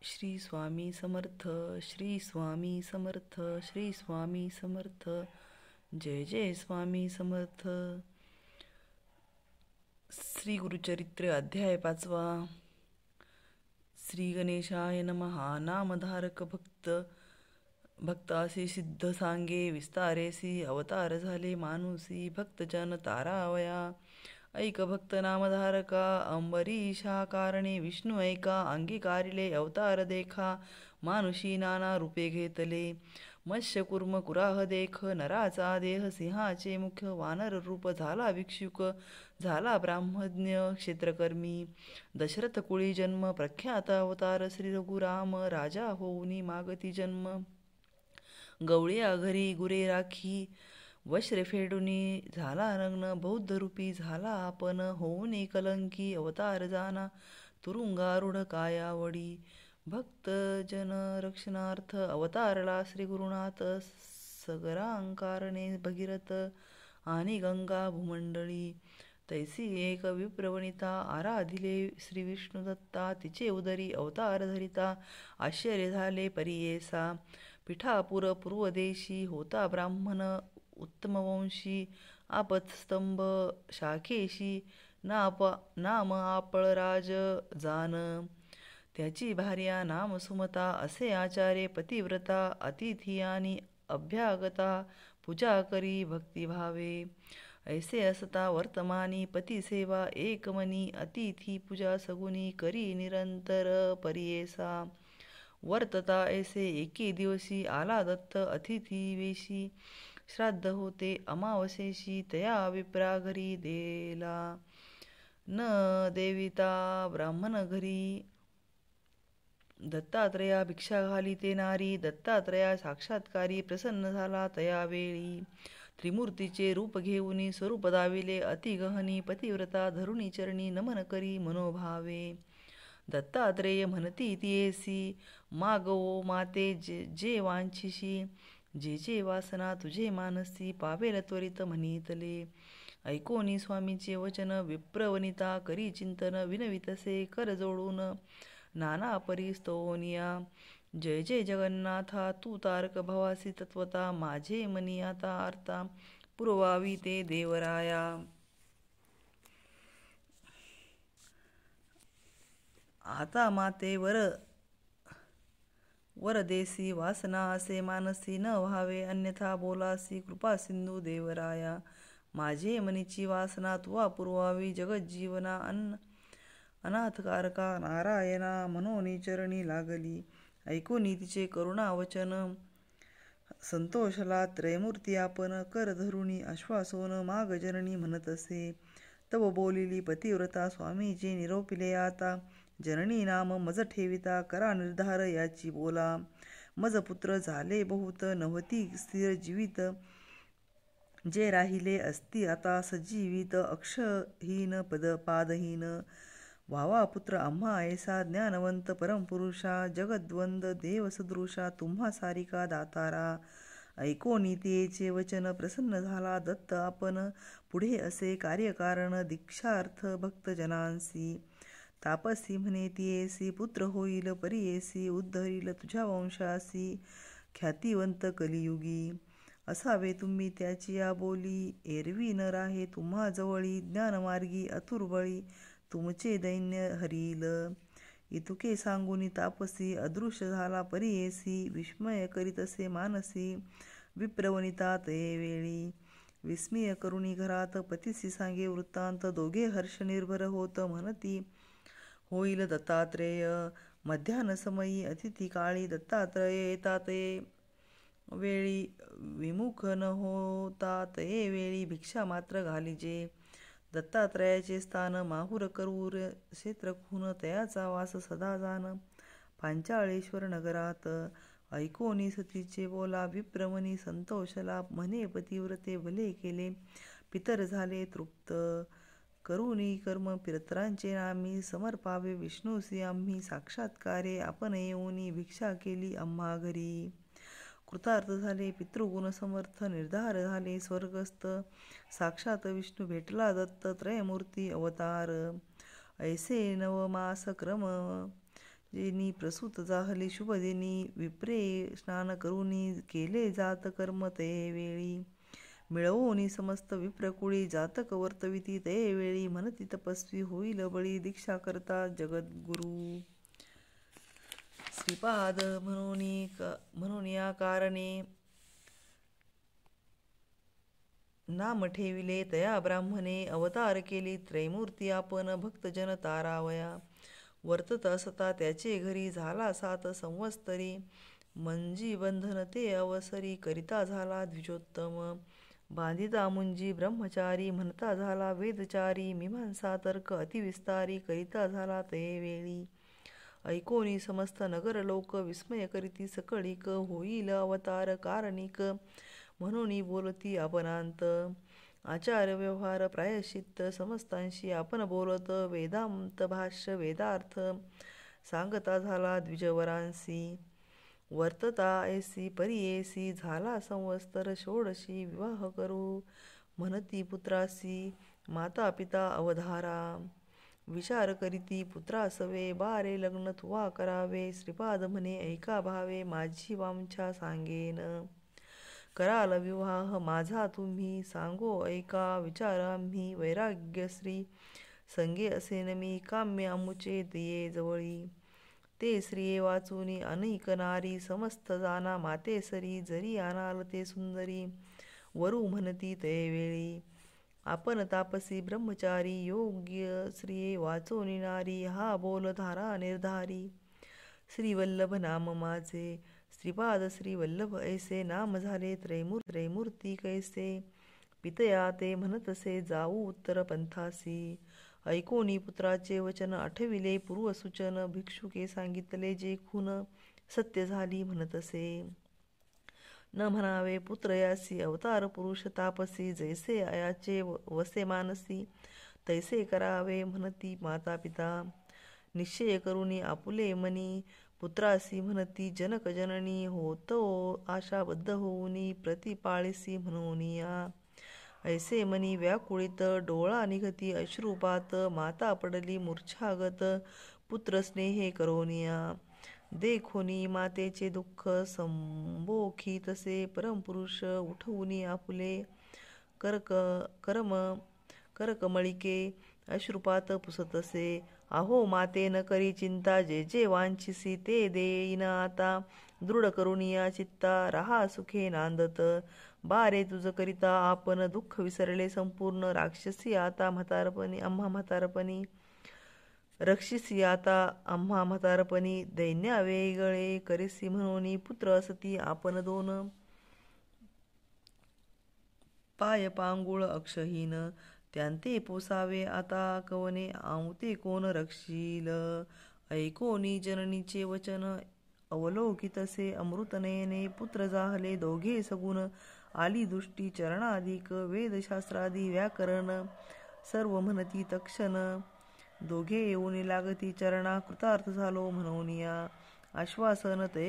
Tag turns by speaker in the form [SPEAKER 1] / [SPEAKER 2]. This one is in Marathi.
[SPEAKER 1] श्री स्वामी समर्थ. श्री स्वामी समर्थ. श्री स्वामी समर्थ. जय जय स्वामी समर्थ. श्री गुरुचरित्र अध्याय 5. श्री गणेशाय नमः. नामधारक भक्तासी सिद्ध सांगे, विस्तारेसी अवतार झाले मानुसी. भक्तजन तारावया, ऐक भक्त नामधारका. अंबरीशा कारणे विष्णू ऐका, अंगीकारिले अवतार देखा. मानुषी नाना रूपे घेतले, मत्स्य कुर्म कुराह देख. नराचा देह सिंहाचे मुख, वानर रूप झाला भिक्षुक. झाला ब्राह्मज्ञ क्षेत्रकर्मी, दशरथ कुळी जन्म. प्रख्यात अवतार श्री रघुराम, राजा होऊनी मागती जन्म. गवळ्या घरी गुरे राखी, वस्त्रे फेडुनी झाला नग्न. बौद्ध रूपी झाला आपण, होऊनी कलंकी. अवतार जाना तुरुंगारूढ कायावडी. भक्त जन रक्षणार्थ अवतारला श्री गुरुनाथ. सगरांकारणे भगीरथ आणि गंगा भूमंडळी. तैसी एक विप्रवनिता, आराधिले श्री विष्णू दत्ता. तिचे उदरी अवतार धरिता, आश्चर्य झाले परियेसा. पिठापुर पूर्वदेशी, होता ब्राह्मण उत्तमवंशी. आपत्स्तंभ शाखेशी, नाम आपळराज जान. त्याची भार्या नाम सुमता, असे आचार्य पतिव्रता. अतिथी आणि अभ्यागता, पूजा करी भक्तिभावे. ऐसे असता वर्तमानी, पती सेवा एक मनी. अतिथी पूजा सगुनी, करी निरंतर परियेसा. वर्तता ऐसे एके दिवशी, आला दत्त अतिथी वेशी. श्राद्ध होते अमावस्येशी, तया विप्रा घरी देला. न देविता ब्राह्मण घरी, दत्तात्रया भिक्षा घाली ते नारी. दत्तात्रया साक्षात्कारी, प्रसन्न झाला तया वेळी. त्रिमूर्तीचे रूप घेऊनी, स्वरूप दाविले अतिगहनी. पतिव्रता धरुणी चरणी, नमन करी मनोभावे. दत्तात्रेय म्हणती तियेसी, मागवो माते जे वांछिशी. जे जे वासना तुझे मानसी, पावेल त्वरित म्हणितले. ऐकोनी स्वामीचे वचन, विप्रवनिता करी चिंतन. विनवितसे कर जोडून, नाना परी स्तोनिया. जय जय जगन्नाथा, तू तारक भवासी तत्वता. माझे मनी आता आर्ता, पुरवावी ते देवराया. आता माते वरदेसी, वासना असे मानसी. न व्हावे अन्यथा बोलासी, कृपा सिंधू देवराया. माझे मनीची वासना तुवा पुरवावी. जगज्जीवना अनाथकारका नारायणा. मनोनी चरणी लागली, ऐकूनी तिचे करुणा वचन. संतोषला त्रयमूर्ती आपण, कर धरुणी आश्वासोन. माग जननी म्हणतसे, तव बोलिली पतिव्रता. स्वामीचे निरोपिले आता, जननी नाम मज ठेविता. करा निर्धार याची बोला. मज पुत्र झाले बहुत, नव्हती स्थिर जीवित. जे राहिले असती आता सजीवित. अक्षहीन पादहीन, व्हावा पुत्र आम्हा ऐसा. ज्ञानवंत परमपुरुषा, जगद्वंद देवसदृशा. तुम्हा सारिका दातारा. ऐकोनी तियेचे वचन, प्रसन्न झाला दत्त आपण. पुढे असे कार्यकारण, दीक्षार्थ भक्तजनांसी. तापसी म्हणे तियेसी, पुत्र होईल परियेसी. उद्धरील तुझ्या वंशासी, ख्यातिवंत कलियुगी. असावे तुम्ही त्याची या बोली, एरवी न राहे तुम्हा जवळी. ज्ञानमार्गी अतुर्बळी, तुमचे दैन्य हरील. इतुके सांगूनी तापसी, अदृश्य झाला परियेसी. विस्मय करीतसे मानसी, विप्रवनिता तये वेळी. विस्मय करुणी घरात, पतीसी सांगे वृत्तांत. दोघे हर्ष निर्भर होत, म्हणती होईल दत्तात्रेय. मध्यान्ह समयी अतिथी काळी, दत्तात्रेय येता तये वेळी. विमुख न होता तये वेळी, भिक्षा मात्र घालिजे. दत्तात्रयाचे स्थान माहुर करूर क्षेत्र खून. तयाचा वास सदा जाण पांचाळेश्वर नगरात. ऐकोनी सतीचे बोला, विप्रमनी संतोषला. म्हणे पतिव्रते भले केले, पितर झाले तृप्त. करुणी कर्म पितरांचे नामी, समर्पावे विष्णूसी आम्ही. साक्षात्कारे आपण येऊनी, भिक्षा केली आम्हा घरी. कृतार्थ झाले पितृगुण समर्थ, निर्धार झाले स्वर्गस्थ. साक्षात विष्णू भेटला दत्त, त्रयमूर्ती अवतार. ऐसे नवमास क्रम, करुणी प्रसूत जाहली शुभदिनी. विप्रे स्नान करुणी केले जात कर्म ते वेळी. मिळवोनी समस्त विप्रकुळी जातक वर्तविती ते वेळी. म्हणती तपस्वी होईल बळी दीक्षा करता जगद्गुरु. श्रीपाद म्हणून या कारणे नाम ठेविले तया ब्राह्मणे. अवतार केली त्रैमूर्ती आपण भक्तजन तारावया. वर्तत असता त्याचे घरी झाला 7 संवत्सरी. मंजी बंधन ते अवसरी करिता झाला द्विजोत्तम. बांधिता मुंजी ब्रह्मचारी म्हणता झाला वेदचारी. मीमांसा तर्क अतिविस्तारी करिता झाला ते वेळी. ऐकोनी समस्त नगर लोक विस्मय करीती सकळीक. होईल अवतार कारणिक म्हणून बोलती आपणांत. आचार व्यवहार प्रायश्चित्त समस्तांशी आपण बोलत. वेदांत भाष्य वेदार्थ सांगता झाला द्विजवरांसी. वर्तता ऐसी परियेसी झाला संवत्सर षोडशी. विवाह करू म्हणती पुत्रासी माता पिता अवधारा. विचार करीती पुत्रासवे बारे लग्न तुवा करावे. श्रीपाद म्हणे ऐका भावे माझी वांछा सांगेन. कराल विवाह माझा तुम्ही सांगो ऐका विचार आम्ही. वैराग्य श्री संगे असेन मी काम्य आमुचे दिये जवळी. ते श्रिये वाचुनी अनेक नारी समस्त जाना माते सरी. जरी आणाल ते सुंदरी वरू म्हणती ते वेळी. आपण तापसी ब्रह्मचारी योग्य श्रिये वाचोनी नारी. हा बोल धारा निर्धारी. श्रीवल्लभ नाम माझे श्रीपाद श्रीवल्लभ ऐसे. नाम झाले त्रैमूर्ती कैसे. पितया ते म्हणतसे जाऊ उत्तर पंथासी. ऐकोनी पुत्राचे वचन आठविले पूर्वसूचन. भिक्षुके सांगितले जे खून सत्य झाली म्हणतसे. न म्हणावे पुत्र यासी अवतार पुरुष तापसी. जैसे आयाचे वसे मानसी तैसे करावे म्हणती माता पिता. निश्चय करुनी आपुले मनी पुत्रासी म्हणती जनक जननी. होतो आशाबद्ध होऊनी प्रतिपाळीसी म्हणून या. ऐसे मनी व्याकुळित डोळा निघती अश्रुपात. माता पडली मूर्छागत पुत्र स्नेहे करोनिया. देखोनी मातेचे दुःख संबोखी तसे. परमपुरुष उठवूनी आपुले करकमळिके अश्रुपात पुसतसे. अहो माते न करी चिंता जे जे वांछिसी ते देईन आता. दृढ करुनिया चित्ता रहा सुखे नांदत. बारे तुझ करिता आपण दुःख विसरले संपूर्ण. राक्षसी आता म्हातारपणी आम्हा म्हातारपणी. रक्षिसी आता आम्हा म्हातारपणी. दैन्या वेगळे करिसी म्हणून पुत्र असती आपण 2. पाय पांगुळ अक्षहीन त्यांते पोसावे आता कवने. आमुते कोण रक्षील. ऐकोनी जननीचे वचन अवलोकितसे. अमृतनयने पुत्र जाहले 2 सगुण. आली दृष्टी चरणाधिक वेदशास्त्रादी व्याकरण. सर्व म्हणती तक्षण 2 येऊनी लागती चरणा. कृतार्थ झालो म्हणून या. आश्वासन ते